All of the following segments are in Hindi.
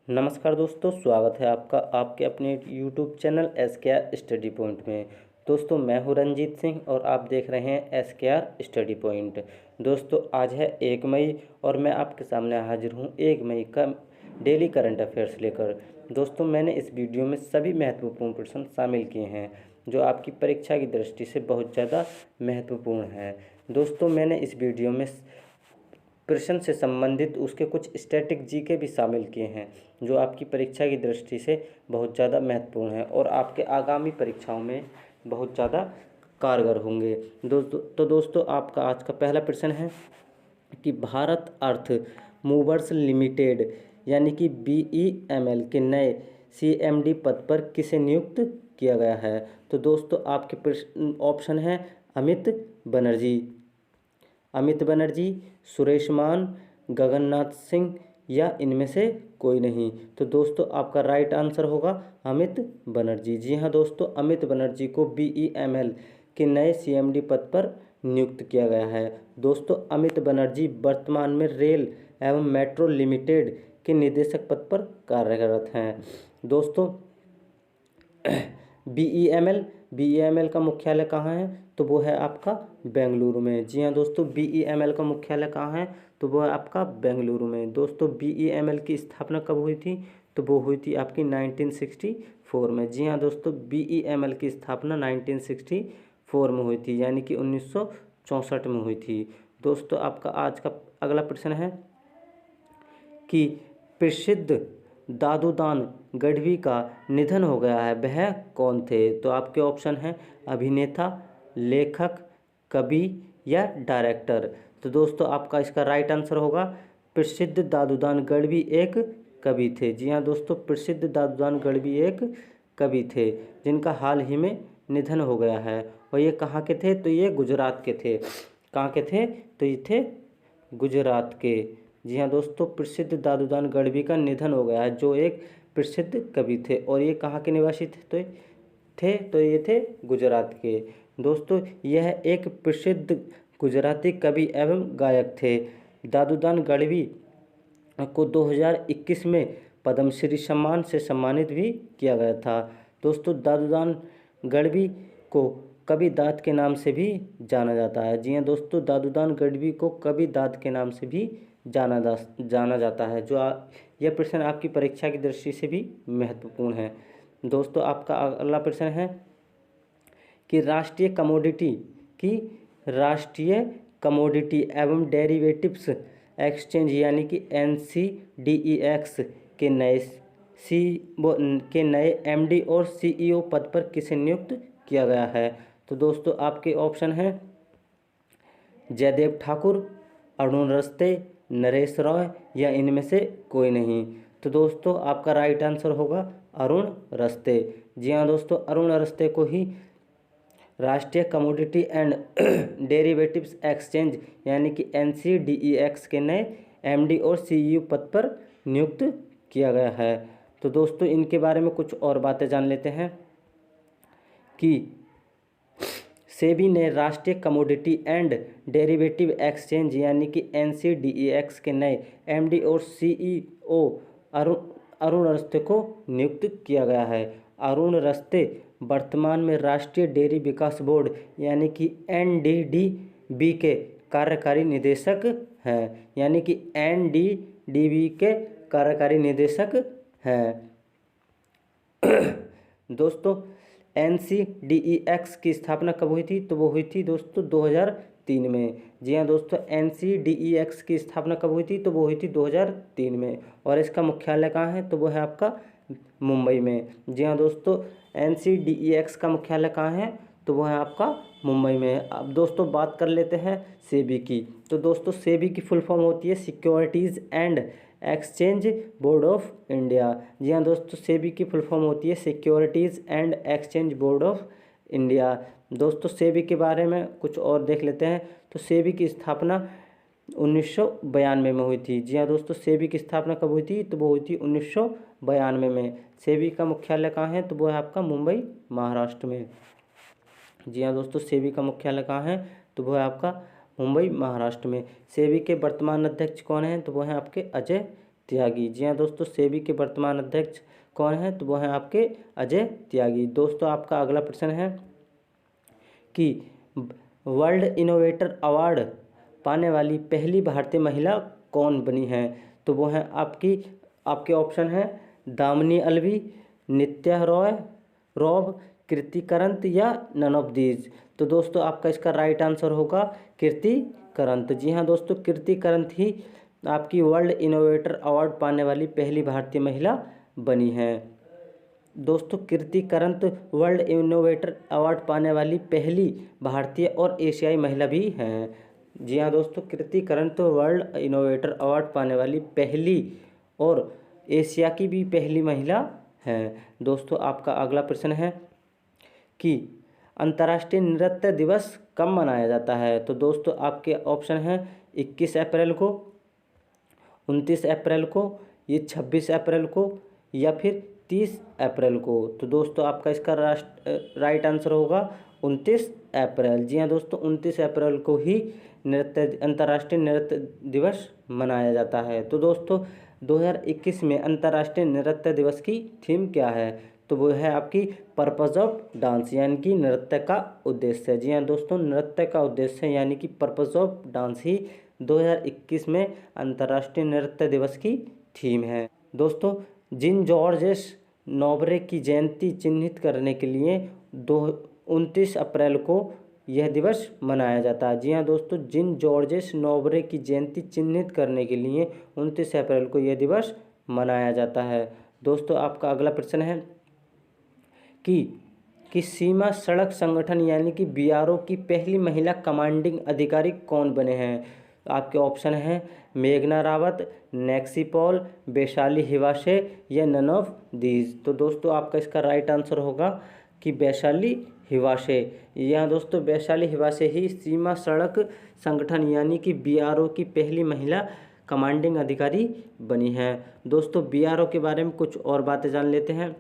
नमस्कार दोस्तों, स्वागत है आपका आपके अपने YouTube channel SKR study point में। दोस्तों, मैं हूं रंजीत सिंह और आप देख रहे हैं SKR स्टडी पॉइंट। दोस्तों, आज है 1 मई और मैं आपके सामने हाजिर हूं 1 मई का डेली करंट अफेयर्स लेकर। दोस्तों, मैंने इस वीडियो में सभी महत्वपूर्ण प्रश्न शामिल किए हैं जो आपकी परीक्षा की दृष्टि से बहुत ज़्यादा महत्वपूर्ण हैं। दोस्तों, मैंने इस वीडियो में प्रश्न से संबंधित उसके कुछ स्टैटिक जीके भी शामिल किए हैं जो आपकी परीक्षा की दृष्टि से बहुत ज़्यादा महत्वपूर्ण है और आपके आगामी परीक्षाओं में बहुत ज़्यादा कारगर होंगे। दोस्तों आपका आज का पहला प्रश्न है कि भारत अर्थ मूवर्स लिमिटेड यानी कि BEML के नए CMD पद पर किसे नियुक्त किया गया है। तो दोस्तों आपके ऑप्शन है अमित बनर्जी, सुरेश मान, गगननाथ सिंह या इनमें से कोई नहीं। तो दोस्तों आपका राइट आंसर होगा अमित बनर्जी। जी हाँ दोस्तों, अमित बनर्जी को BEML के नए CMD पद पर नियुक्त किया गया है। दोस्तों अमित बनर्जी वर्तमान में रेल एवं मेट्रो लिमिटेड के निदेशक पद पर कार्यरत हैं। दोस्तों BEML का मुख्यालय कहाँ है, तो वो है आपका बेंगलुरु में। जी हाँ दोस्तों, BEML का मुख्यालय कहाँ है, तो वो है आपका बेंगलुरु में। दोस्तों BEML की स्थापना कब हुई थी, तो वो हुई थी आपकी 1964 में। जी हाँ दोस्तों, BEML की स्थापना 1964 में हुई थी, यानी कि 1964 में हुई थी। दोस्तों आपका आज का अगला प्रश्न है कि प्रसिद्ध दादूदान गढ़वी का निधन हो गया है, वह कौन थे। तो आपके ऑप्शन हैं अभिनेता, लेखक, कवि या डायरेक्टर। तो दोस्तों आपका इसका राइट आंसर होगा प्रसिद्ध दादूदान गढ़वी एक कवि थे। जी हाँ दोस्तों, प्रसिद्ध दादूदान गढ़वी एक कवि थे जिनका हाल ही में निधन हो गया है। और ये कहाँ के थे, तो ये गुजरात के थे। कहाँ के थे, तो ये थे गुजरात के। जी हाँ दोस्तों, प्रसिद्ध दादूदान गढ़वी का निधन हो गया है, जो एक प्रसिद्ध कवि थे। और ये कहाँ के निवासी तो ये थे गुजरात के। दोस्तों यह एक प्रसिद्ध गुजराती कवि एवं गायक थे। दादूदान गढ़वी को 2021 में पद्मश्री सम्मान से सम्मानित भी किया गया था। दोस्तों दादूदान गढ़वी को कवि दाद के नाम से भी जाना जाता है। जी हाँ दोस्तों, दादूदान गढ़वी को कवि दाद के नाम से भी जाना जाता है। यह प्रश्न आपकी परीक्षा की दृष्टि से भी महत्वपूर्ण है। दोस्तों आपका अगला प्रश्न है कि राष्ट्रीय कमोडिटी एवं डेरिवेटिव्स एक्सचेंज यानी कि NCDEX के नए MD और CEO पद पर किसे नियुक्त किया गया है। तो दोस्तों आपके ऑप्शन हैं जयदेव ठाकुर, अरुण रस्ते, नरेश रॉय या इनमें से कोई नहीं। तो दोस्तों आपका राइट आंसर होगा अरुण रस्ते। जी हाँ दोस्तों, अरुण रस्ते को ही राष्ट्रीय कमोडिटी एंड डेरिवेटिव्स एक्सचेंज यानी कि NCDEX के नए MD और CEO पद पर नियुक्त किया गया है। तो दोस्तों इनके बारे में कुछ और बातें जान लेते हैं कि सेबी ने राष्ट्रीय कमोडिटी एंड डेरिवेटिव एक्सचेंज यानी कि NCDEX के नए MD और CEO अरुण रस्ते को नियुक्त किया गया है। अरुण रस्ते वर्तमान में राष्ट्रीय डेयरी विकास बोर्ड यानी कि NDDB के कार्यकारी निदेशक हैं, यानी कि NDDB के कार्यकारी निदेशक हैं। दोस्तों NCDEX की स्थापना कब हुई थी, तो वो हुई थी दोस्तों 2003 में। जी हाँ दोस्तों, NCDEX की स्थापना कब हुई थी, तो वो हुई थी 2003 में। और इसका मुख्यालय कहाँ है, तो वो है आपका मुंबई में। जी हाँ दोस्तों, NCDEX का मुख्यालय कहाँ है, तो वो है आपका मुंबई में। अब दोस्तों बात कर लेते हैं सेबी की। तो दोस्तों सेबी की फुल फॉर्म होती है securities and exchange board of India. जी हाँ दोस्तों, सेबी की फुल फॉर्म होती है securities and exchange board of India. दोस्तों सेबी के बारे में कुछ और देख लेते हैं। तो सेबी की स्थापना 1992 में हुई थी। जी हाँ दोस्तों, सेबी की स्थापना कब हुई थी, तो वो हुई थी 1992 में। सेबी का मुख्यालय कहाँ है, तो वो है आपका मुंबई महाराष्ट्र में। जी हाँ दोस्तों, सेबी का मुख्यालय कहाँ है, तो वो है आपका मुंबई महाराष्ट्र में। सेबी के वर्तमान अध्यक्ष कौन हैं, तो वो हैं आपके अजय त्यागी। जी हाँ दोस्तों, सेबी के वर्तमान अध्यक्ष कौन है? तो वो हैं आपके अजय त्यागी। दोस्तों आपका अगला प्रश्न है कि वर्ल्ड इनोवेटर अवार्ड पाने वाली पहली भारतीय महिला कौन बनी है? तो वो हैं आपके ऑप्शन है दामिनी अल्वी, नित्या रॉय, रॉब, कृति करंत या नन ऑफ दीज। तो दोस्तों आपका इसका राइट आंसर होगा कृति करंत। जी हाँ दोस्तों, कृति करंत ही आपकी वर्ल्ड इनोवेटर अवार्ड पाने वाली पहली भारतीय महिला बनी है। दोस्तों कृति करंत वर्ल्ड इनोवेटर अवार्ड पाने वाली पहली भारतीय और एशियाई महिला भी हैं। जी हाँ दोस्तों, कृति करंत वर्ल्ड इनोवेटर अवार्ड पाने वाली पहली और एशिया की भी पहली महिला हैं। दोस्तों आपका अगला प्रश्न है कि अंतर्राष्ट्रीय नृत्य दिवस कब मनाया जाता है? तो दोस्तों आपके ऑप्शन हैं 21 अप्रैल को, 29 अप्रैल को, ये 26 अप्रैल को या फिर 30 अप्रैल को। तो दोस्तों आपका इसका राइट आंसर होगा 29 अप्रैल। जी हाँ दोस्तों, 29 अप्रैल को ही अंतर्राष्ट्रीय नृत्य दिवस मनाया जाता है। तो दोस्तों 2021 में अंतर्राष्ट्रीय नृत्य दिवस की थीम क्या है? तो वो है आपकी पर्पज़ ऑफ डांस, यानी कि नृत्य का उद्देश्य। जी हाँ दोस्तों, नृत्य का उद्देश्य यानी कि पर्पज़ ऑफ डांस ही 2021 में अंतर्राष्ट्रीय नृत्य दिवस की थीम है। दोस्तों जिन जॉर्जेस नोबरे की जयंती चिन्हित करने के लिए 29 अप्रैल को यह दिवस मनाया जाता है। जी हाँ दोस्तों, जिन जॉर्जेस नोबरे की जयंती चिन्हित करने के लिए 29 अप्रैल को यह दिवस मनाया जाता है। दोस्तों आपका अगला प्रश्न है कि सीमा सड़क संगठन यानी कि बीआरओ की पहली महिला कमांडिंग अधिकारी कौन बने हैं? आपके ऑप्शन हैं मेघना रावत, नेक्सी पॉल, वैशाली हिवाशे या नन ऑफ दीज। तो दोस्तों आपका इसका राइट आंसर होगा कि वैशाली हिवाशे। यहाँ दोस्तों वैशाली हिवाशे ही सीमा सड़क संगठन यानी कि बीआरओ की पहली महिला कमांडिंग अधिकारी बनी है। दोस्तों बीआरओ के बारे में कुछ और बातें जान लेते हैं।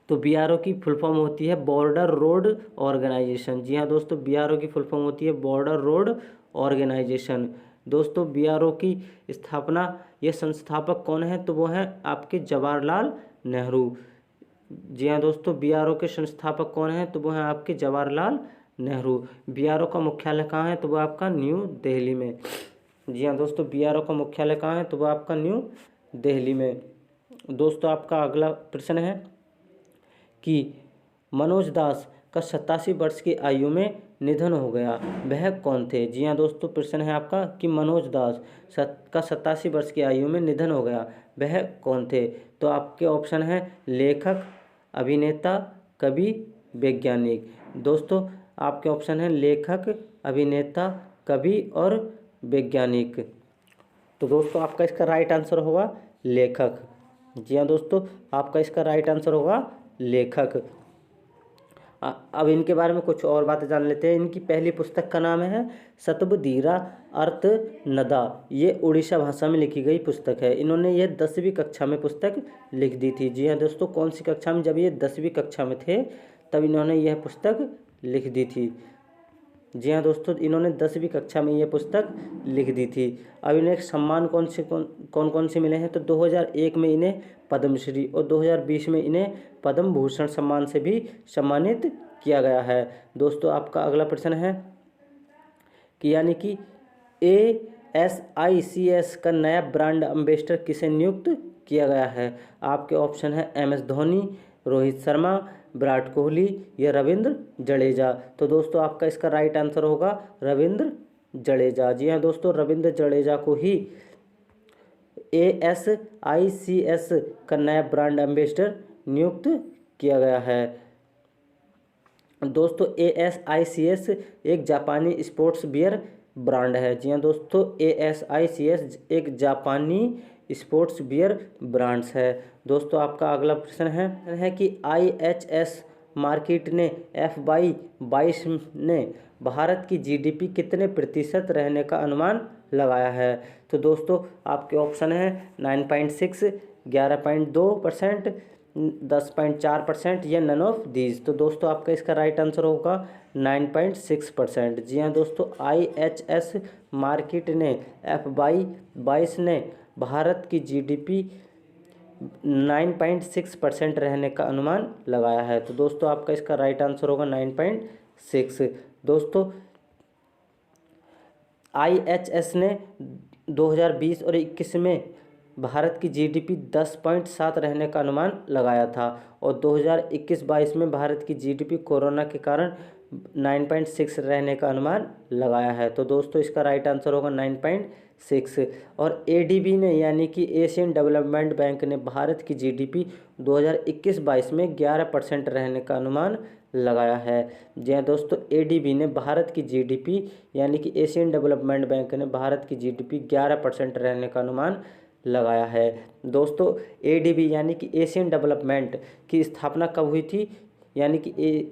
तो बीआरओ की फुल फॉर्म होती है बॉर्डर रोड ऑर्गेनाइजेशन। जी हाँ दोस्तों, बीआरओ की फुल फॉर्म होती है बॉर्डर रोड ऑर्गेनाइजेशन। दोस्तों बीआरओ की स्थापना ये संस्थापक कौन है? तो वो हैं आपके जवाहरलाल नेहरू। जी हाँ दोस्तों, बीआरओ के संस्थापक कौन हैं? तो वो हैं आपके जवाहरलाल नेहरू। बीआरओ का मुख्यालय कहाँ है? तो वो आपका न्यू दिल्ली में। जी हाँ दोस्तों, बीआरओ का मुख्यालय कहाँ है? तो वो आपका न्यू दिल्ली में। दोस्तों आपका अगला प्रश्न है कि मनोज दास का 87 वर्ष की आयु में निधन हो गया, वह कौन थे? जी हाँ दोस्तों, प्रश्न है आपका कि मनोज दास का 87 वर्ष की आयु में निधन हो गया, वह कौन थे? तो आपके ऑप्शन हैं लेखक, अभिनेता, कवि, वैज्ञानिक। दोस्तों आपके ऑप्शन हैं लेखक, अभिनेता, कवि और वैज्ञानिक। तो दोस्तों आपका इसका राइट आंसर होगा लेखक। जी हाँ दोस्तों, आपका इसका राइट आंसर होगा लेखक। अब इनके बारे में कुछ और बातें जान लेते हैं। इनकी पहली पुस्तक का नाम है सतबधीरा अर्थनदा। ये उड़ीसा भाषा में लिखी गई पुस्तक है। इन्होंने ये 10वीं कक्षा में पुस्तक लिख दी थी। जी हाँ दोस्तों, कौन सी कक्षा में? जब ये 10वीं कक्षा में थे तब इन्होंने यह पुस्तक लिख दी थी। जी हाँ दोस्तों, इन्होंने 10वीं कक्षा में यह पुस्तक लिख दी थी। अब इन्हें सम्मान कौन से मिले हैं? तो 2001 में इन्हें पद्मश्री और 2020 में इन्हें पद्म भूषण सम्मान से भी सम्मानित किया गया है। दोस्तों आपका अगला प्रश्न है कि यानी कि ASICS का नया ब्रांड एम्बेसडर किसे नियुक्त किया गया है? आपके ऑप्शन है MS धोनी, रोहित शर्मा, विराट कोहली या रविंद्र जडेजा। तो दोस्तों आपका इसका राइट आंसर होगा रविंद्र जडेजा। जी हाँ दोस्तों, रविंद्र जडेजा को ही ASICS का नया ब्रांड एम्बेसडर नियुक्त किया गया है। दोस्तों ASICS एक जापानी स्पोर्ट्स बियर ब्रांड है। जी हाँ दोस्तों, ASICS एक जापानी स्पोर्ट्स बियर ब्रांड्स है। दोस्तों आपका अगला प्रश्न है कि IHS मार्केट ने FY22 ने भारत की GDP कितने प्रतिशत रहने का अनुमान लगाया है? तो दोस्तों आपके ऑप्शन है 9.6, 11.2%, 10.4% या नन ऑफ दीज। तो दोस्तों आपका इसका राइट आंसर होगा 9.6%। जी हाँ दोस्तों, IHS मार्केट ने FY22 ने भारत की जीडीपी 9.6% रहने का अनुमान लगाया है। तो दोस्तों आपका इसका राइट आंसर होगा 9.6। दोस्तों IHS ने 2020 और 21 में भारत की जीडीपी 10.7 रहने का अनुमान लगाया था और 2021-22 में भारत की जीडीपी कोरोना के कारण 9.6 रहने का अनुमान लगाया है। तो दोस्तों इसका राइट आंसर होगा 9.6। और ADB ने यानी कि एशियन डेवलपमेंट बैंक ने भारत की जीडीपी 2021-22 में 11% रहने का अनुमान लगाया है। जी हाँ दोस्तों, ADB ने भारत की जीडीपी यानी कि एशियन डेवलपमेंट बैंक ने भारत की जीडीपी 11% रहने का अनुमान लगाया है। दोस्तों ADB यानी कि एशियन डेवलपमेंट की स्थापना कब हुई थी, यानी कि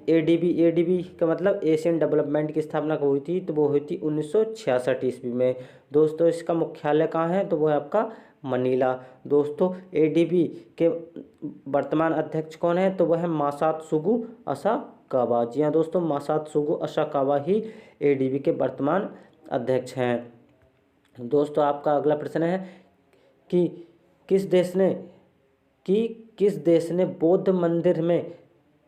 ADB का मतलब एशियन डेवलपमेंट की स्थापना कब हुई थी, तो वो हुई थी 1966 ईस्वी में। दोस्तों इसका मुख्यालय कहाँ है, तो वो है आपका मनीला। दोस्तों ADB के वर्तमान अध्यक्ष कौन है, तो वह है मासात्सुगु असाकावा। जी हाँ दोस्तों, मासात्सुगु असाकावा ही ADB के वर्तमान अध्यक्ष हैं। दोस्तों आपका अगला प्रश्न है कि किस देश ने बौद्ध मंदिर में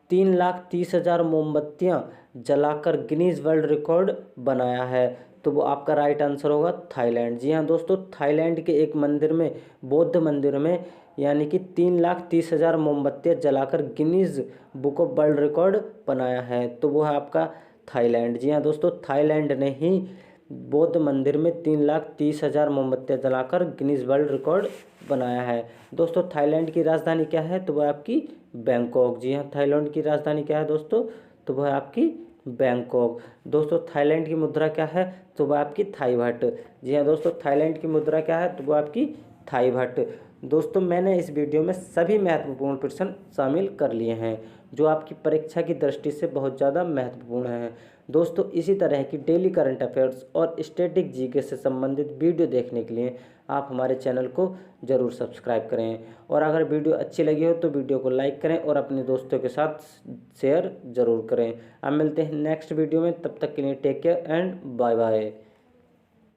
3,30,000 मोमबत्तियां जलाकर गिनीज वर्ल्ड रिकॉर्ड बनाया है, तो वो आपका राइट आंसर होगा थाईलैंड। जी हाँ दोस्तों, थाईलैंड के एक मंदिर में, बौद्ध मंदिर में यानी कि 3,30,000 मोमबत्तियां जलाकर Guinness book of world record बनाया है, तो वो है आपका थाईलैंड। जी हाँ दोस्तों, थाईलैंड ने ही बौद्ध मंदिर में 3,30,000 मोमबत्तियां जलाकर गिनीज वर्ल्ड रिकॉर्ड बनाया है। दोस्तों थाईलैंड की राजधानी क्या है, तो वह आपकी बैंकॉक। जी हाँ, थाईलैंड की राजधानी क्या है दोस्तों, तो वह आपकी बैंकॉक। दोस्तों थाईलैंड की मुद्रा क्या है, तो वह आपकी थाई बाट। जी हाँ दोस्तों, थाईलैंड की मुद्रा क्या है, तो वह आपकी थाई बाट। दोस्तों मैंने इस वीडियो में सभी महत्वपूर्ण प्रश्न शामिल कर लिए हैं जो आपकी परीक्षा की दृष्टि से बहुत ज़्यादा महत्वपूर्ण हैं। दोस्तों इसी तरह की डेली करंट अफेयर्स और स्टैटिक जीके से संबंधित वीडियो देखने के लिए आप हमारे चैनल को ज़रूर सब्सक्राइब करें और अगर वीडियो अच्छी लगी हो तो वीडियो को लाइक करें और अपने दोस्तों के साथ शेयर ज़रूर करें। अब मिलते हैं नेक्स्ट वीडियो में, तब तक के लिए take care and bye bye.